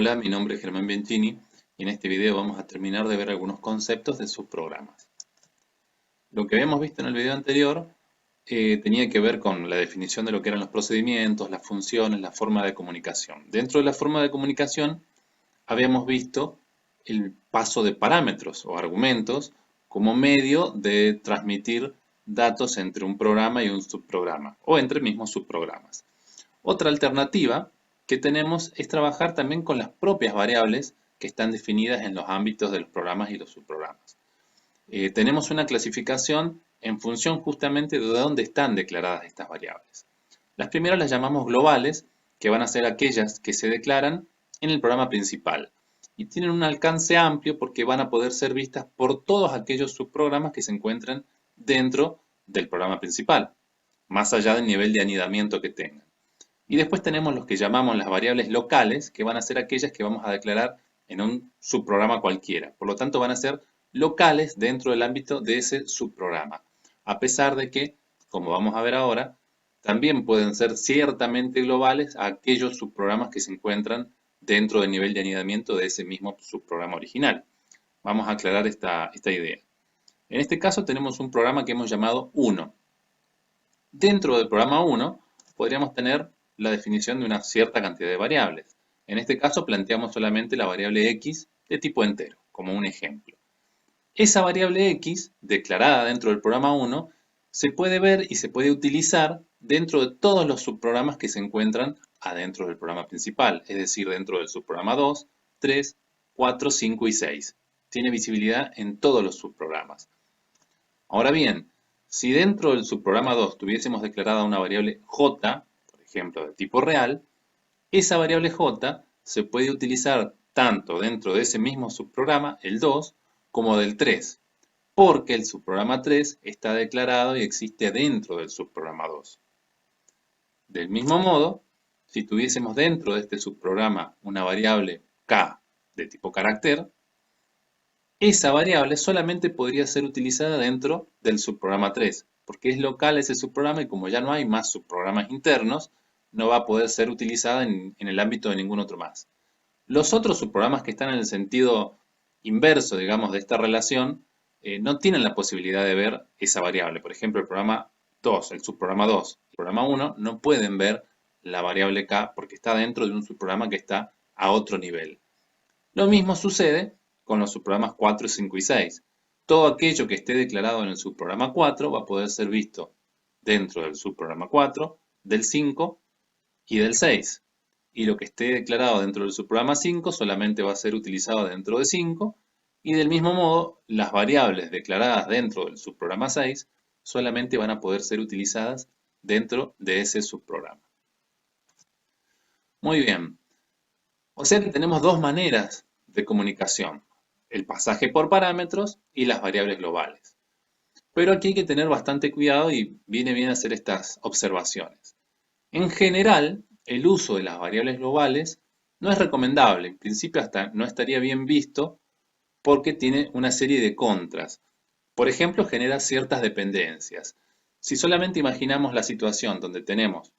Hola, mi nombre es Germán Bianchini y en este video vamos a terminar de ver algunos conceptos de subprogramas. Lo que habíamos visto en el video anterior tenía que ver con la definición de lo que eran los procedimientos, las funciones, la forma de comunicación. Dentro de la forma de comunicación habíamos visto el paso de parámetros o argumentos como medio de transmitir datos entre un programa y un subprograma o entre mismos subprogramas. Otra alternativa que tenemos es trabajar también con las propias variables que están definidas en los ámbitos de los programas y los subprogramas. Tenemos una clasificación en función justamente de dónde están declaradas estas variables. Las primeras las llamamos globales, que van a ser aquellas que se declaran en el programa principal y tienen un alcance amplio porque van a poder ser vistas por todos aquellos subprogramas que se encuentren dentro del programa principal, más allá del nivel de anidamiento que tengan. Y después tenemos los que llamamos las variables locales, que van a ser aquellas que vamos a declarar en un subprograma cualquiera. Por lo tanto, van a ser locales dentro del ámbito de ese subprograma. A pesar de que, como vamos a ver ahora, también pueden ser ciertamente globales a aquellos subprogramas que se encuentran dentro del nivel de anidamiento de ese mismo subprograma original. Vamos a aclarar esta idea. En este caso tenemos un programa que hemos llamado 1. Dentro del programa 1 podríamos tener la definición de una cierta cantidad de variables. En este caso planteamos solamente la variable x de tipo entero, como un ejemplo. Esa variable x, declarada dentro del programa 1, se puede ver y se puede utilizar dentro de todos los subprogramas que se encuentran adentro del programa principal, es decir, dentro del subprograma 2, 3, 4, 5 y 6. Tiene visibilidad en todos los subprogramas. Ahora bien, si dentro del subprograma 2 tuviésemos declarada una variable j, por ejemplo, de tipo real, esa variable j se puede utilizar tanto dentro de ese mismo subprograma, el 2, como del 3, porque el subprograma 3 está declarado y existe dentro del subprograma 2. Del mismo modo, si tuviésemos dentro de este subprograma una variable k de tipo carácter, esa variable solamente podría ser utilizada dentro del subprograma 3, porque es local ese subprograma y como ya no hay más subprogramas internos, no va a poder ser utilizada en el ámbito de ningún otro más. Los otros subprogramas que están en el sentido inverso, digamos, de esta relación, no tienen la posibilidad de ver esa variable. Por ejemplo, el programa 2, el subprograma 2 y el programa 1 no pueden ver la variable k porque está dentro de un subprograma que está a otro nivel. Lo mismo sucede con los subprogramas 4, 5 y 6. Todo aquello que esté declarado en el subprograma 4 va a poder ser visto dentro del subprograma 4, del 5 y del 6. Y lo que esté declarado dentro del subprograma 5 solamente va a ser utilizado dentro de 5. Y del mismo modo, las variables declaradas dentro del subprograma 6 solamente van a poder ser utilizadas dentro de ese subprograma. Muy bien. O sea que tenemos dos maneras de comunicación, el pasaje por parámetros y las variables globales. Pero aquí hay que tener bastante cuidado y viene bien hacer estas observaciones. En general, el uso de las variables globales no es recomendable, en principio hasta no estaría bien visto porque tiene una serie de contras. Por ejemplo, genera ciertas dependencias. Si solamente imaginamos la situación donde tenemos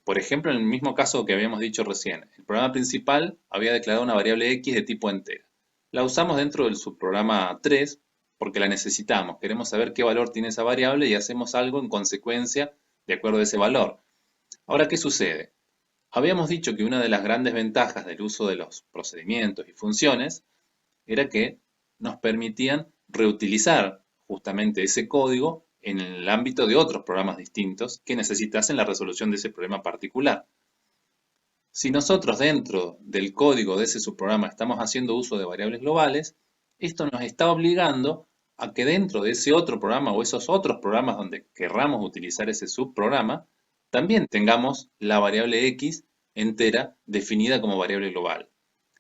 por ejemplo, en el mismo caso que habíamos dicho recién, el programa principal había declarado una variable x de tipo entero. La usamos dentro del subprograma 3 porque la necesitamos. Queremos saber qué valor tiene esa variable y hacemos algo en consecuencia de acuerdo a ese valor. Ahora, ¿qué sucede? Habíamos dicho que una de las grandes ventajas del uso de los procedimientos y funciones era que nos permitían reutilizar justamente ese código en el ámbito de otros programas distintos que necesitasen la resolución de ese problema particular. Si nosotros dentro del código de ese subprograma estamos haciendo uso de variables globales, esto nos está obligando a que dentro de ese otro programa o esos otros programas donde querramos utilizar ese subprograma, también tengamos la variable x entera definida como variable global.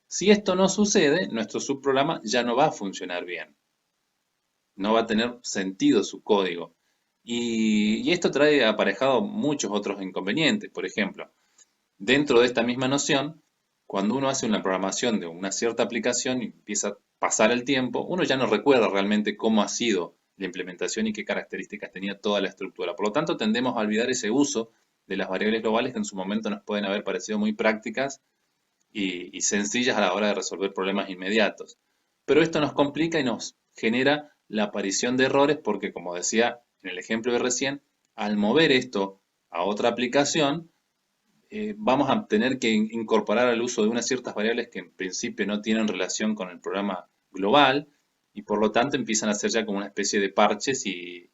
Si esto no sucede, nuestro subprograma ya no va a funcionar bien. No va a tener sentido su código. Y esto trae aparejado muchos otros inconvenientes. Por ejemplo, dentro de esta misma noción, cuando uno hace una programación de una cierta aplicación y empieza a pasar el tiempo, uno ya no recuerda realmente cómo ha sido la implementación y qué características tenía toda la estructura. Por lo tanto, tendemos a olvidar ese uso de las variables globales que en su momento nos pueden haber parecido muy prácticas y sencillas a la hora de resolver problemas inmediatos. Pero esto nos complica y nos genera la aparición de errores porque, como decía en el ejemplo de recién, al mover esto a otra aplicación, vamos a tener que incorporar al uso de unas ciertas variables que en principio no tienen relación con el programa global y por lo tanto empiezan a ser ya como una especie de parches y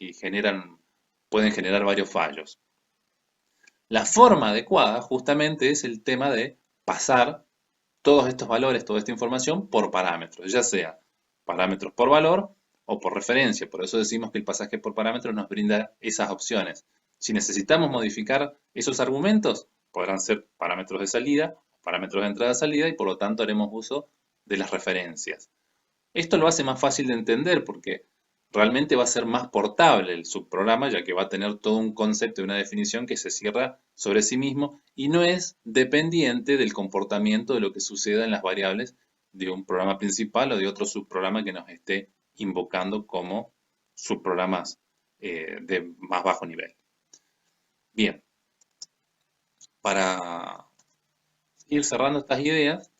pueden generar varios fallos. La forma adecuada justamente es el tema de pasar todos estos valores, toda esta información por parámetros, ya sea parámetros por valor o por referencia. Por eso decimos que el pasaje por parámetros nos brinda esas opciones. Si necesitamos modificar esos argumentos, podrán ser parámetros de salida, parámetros de entrada-salida y por lo tanto haremos uso de las referencias. Esto lo hace más fácil de entender porque realmente va a ser más portable el subprograma, ya que va a tener todo un concepto y una definición que se cierra sobre sí mismo y no es dependiente del comportamiento de lo que suceda en las variables de un programa principal o de otro subprograma que nos esté invocando como subprogramas de más bajo nivel. Bien, para ir cerrando estas ideas,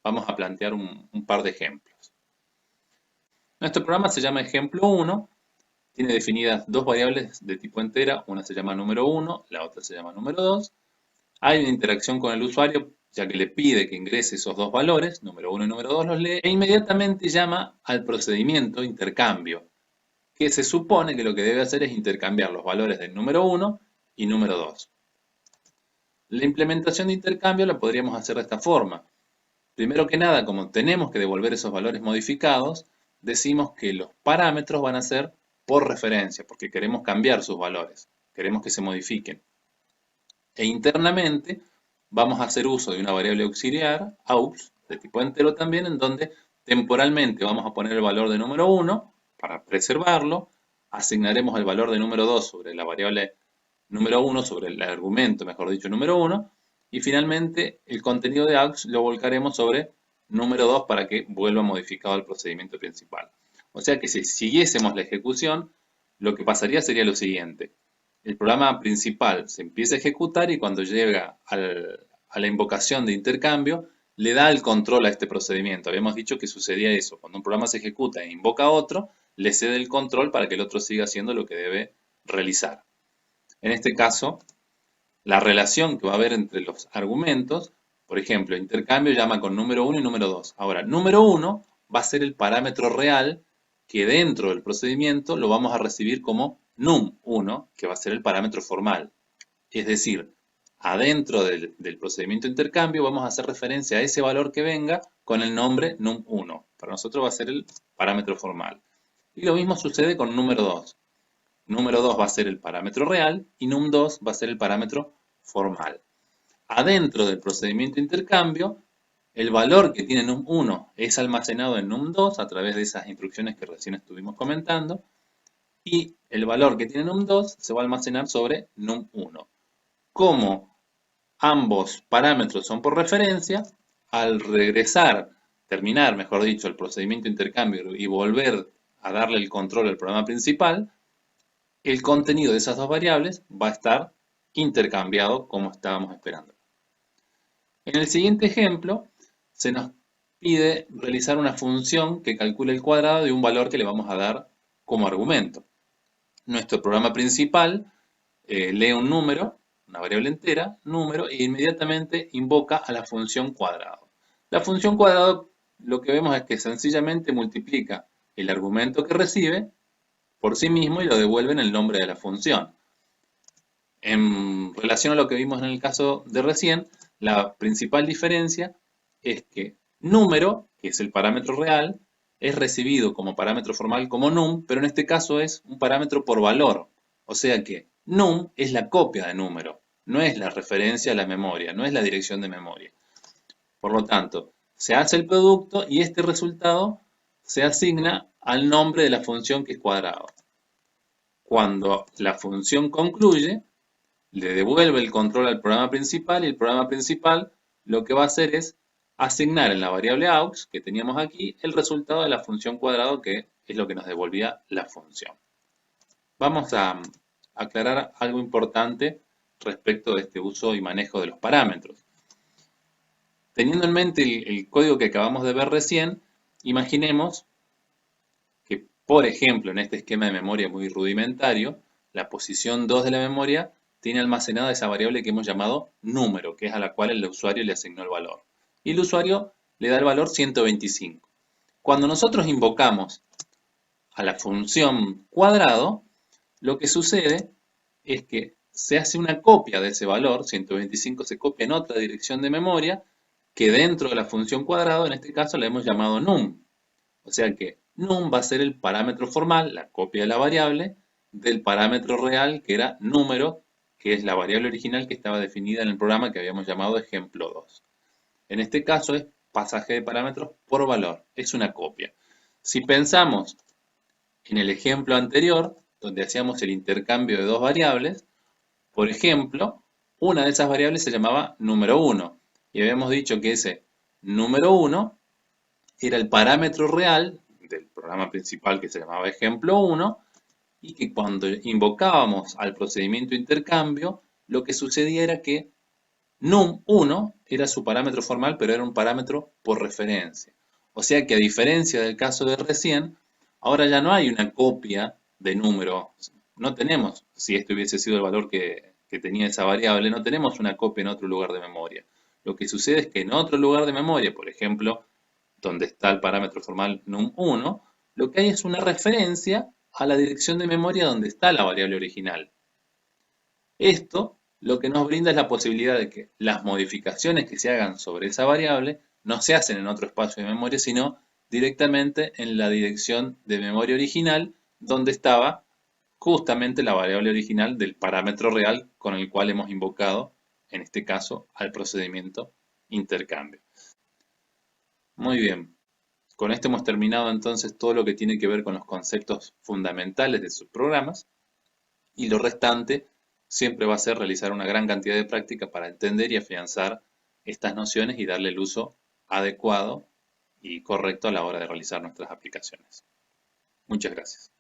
vamos a plantear un par de ejemplos. Nuestro programa se llama ejemplo 1, tiene definidas dos variables de tipo entera, una se llama número 1, la otra se llama número 2. Hay una interacción con el usuario, ya que le pide que ingrese esos dos valores, número 1 y número 2 los lee, e inmediatamente llama al procedimiento intercambio, que se supone que lo que debe hacer es intercambiar los valores del número 1 y número 2. La implementación de intercambio la podríamos hacer de esta forma. Primero que nada, como tenemos que devolver esos valores modificados, decimos que los parámetros van a ser por referencia, porque queremos cambiar sus valores, queremos que se modifiquen. E internamente vamos a hacer uso de una variable auxiliar, aux, de tipo entero también, en donde temporalmente vamos a poner el valor de número 1 para preservarlo, asignaremos el valor de número 2 sobre la variable número 1, sobre el argumento, mejor dicho, número 1, y finalmente el contenido de aux lo volcaremos sobre número 2 para que vuelva modificado al procedimiento principal. O sea que si siguiésemos la ejecución, lo que pasaría sería lo siguiente. El programa principal se empieza a ejecutar y cuando llega a la invocación de intercambio, le da el control a este procedimiento. Habíamos dicho que sucedía eso. Cuando un programa se ejecuta e invoca a otro, le cede el control para que el otro siga haciendo lo que debe realizar. En este caso, la relación que va a haber entre los argumentos, por ejemplo, intercambio llama con número 1 y número 2. Ahora, número 1 va a ser el parámetro real que dentro del procedimiento lo vamos a recibir como num1, que va a ser el parámetro formal. Es decir, adentro del procedimiento de intercambio vamos a hacer referencia a ese valor que venga con el nombre num1. Para nosotros va a ser el parámetro formal. Y lo mismo sucede con número 2. Número 2 va a ser el parámetro real y num2 va a ser el parámetro formal. Adentro del procedimiento de intercambio, el valor que tiene num1 es almacenado en num2 a través de esas instrucciones que recién estuvimos comentando y el valor que tiene num2 se va a almacenar sobre num1. Como ambos parámetros son por referencia, al terminar, mejor dicho, el procedimiento de intercambio y volver a darle el control al programa principal, el contenido de esas dos variables va a estar intercambiado como estábamos esperando. En el siguiente ejemplo, se nos pide realizar una función que calcule el cuadrado de un valor que le vamos a dar como argumento. Nuestro programa principal lee un número, una variable entera, número, e inmediatamente invoca a la función cuadrado. La función cuadrado lo que vemos es que sencillamente multiplica el argumento que recibe por sí mismo y lo devuelve en el nombre de la función. En relación a lo que vimos en el caso de recién, la principal diferencia es que número, que es el parámetro real, es recibido como parámetro formal como num, pero en este caso es un parámetro por valor. O sea que num es la copia de número, no es la referencia a la memoria, no es la dirección de memoria. Por lo tanto, se hace el producto y este resultado se asigna al nombre de la función que es cuadrado. Cuando la función concluye, le devuelve el control al programa principal y el programa principal lo que va a hacer es asignar en la variable aux que teníamos aquí el resultado de la función cuadrado que es lo que nos devolvía la función. Vamos a aclarar algo importante respecto de este uso y manejo de los parámetros. Teniendo en mente el código que acabamos de ver recién, imaginemos que, por ejemplo, en este esquema de memoria muy rudimentario, la posición 2 de la memoria tiene almacenada esa variable que hemos llamado número, que es a la cual el usuario le asignó el valor. Y el usuario le da el valor 125. Cuando nosotros invocamos a la función cuadrado, lo que sucede es que se hace una copia de ese valor, 125 se copia en otra dirección de memoria, que dentro de la función cuadrado, en este caso la hemos llamado num. O sea que num va a ser el parámetro formal, la copia de la variable, del parámetro real, que era número, que es la variable original que estaba definida en el programa que habíamos llamado ejemplo 2. En este caso es pasaje de parámetros por valor, es una copia. Si pensamos en el ejemplo anterior, donde hacíamos el intercambio de dos variables, por ejemplo, una de esas variables se llamaba número 1 y habíamos dicho que ese número 1 era el parámetro real del programa principal que se llamaba ejemplo 1 y que cuando invocábamos al procedimiento de intercambio, lo que sucedía era que num1 era su parámetro formal, pero era un parámetro por referencia. O sea que a diferencia del caso de recién, ahora ya no hay una copia de número. No tenemos, si este hubiese sido el valor que tenía esa variable, no tenemos una copia en otro lugar de memoria. Lo que sucede es que en otro lugar de memoria, por ejemplo, donde está el parámetro formal num1, lo que hay es una referencia a la dirección de memoria donde está la variable original. Esto lo que nos brinda es la posibilidad de que las modificaciones que se hagan sobre esa variable no se hacen en otro espacio de memoria, sino directamente en la dirección de memoria original, donde estaba justamente la variable original del parámetro real con el cual hemos invocado, en este caso, al procedimiento intercambio. Muy bien. Con esto hemos terminado entonces todo lo que tiene que ver con los conceptos fundamentales de sus programas y lo restante siempre va a ser realizar una gran cantidad de práctica para entender y afianzar estas nociones y darle el uso adecuado y correcto a la hora de realizar nuestras aplicaciones. Muchas gracias.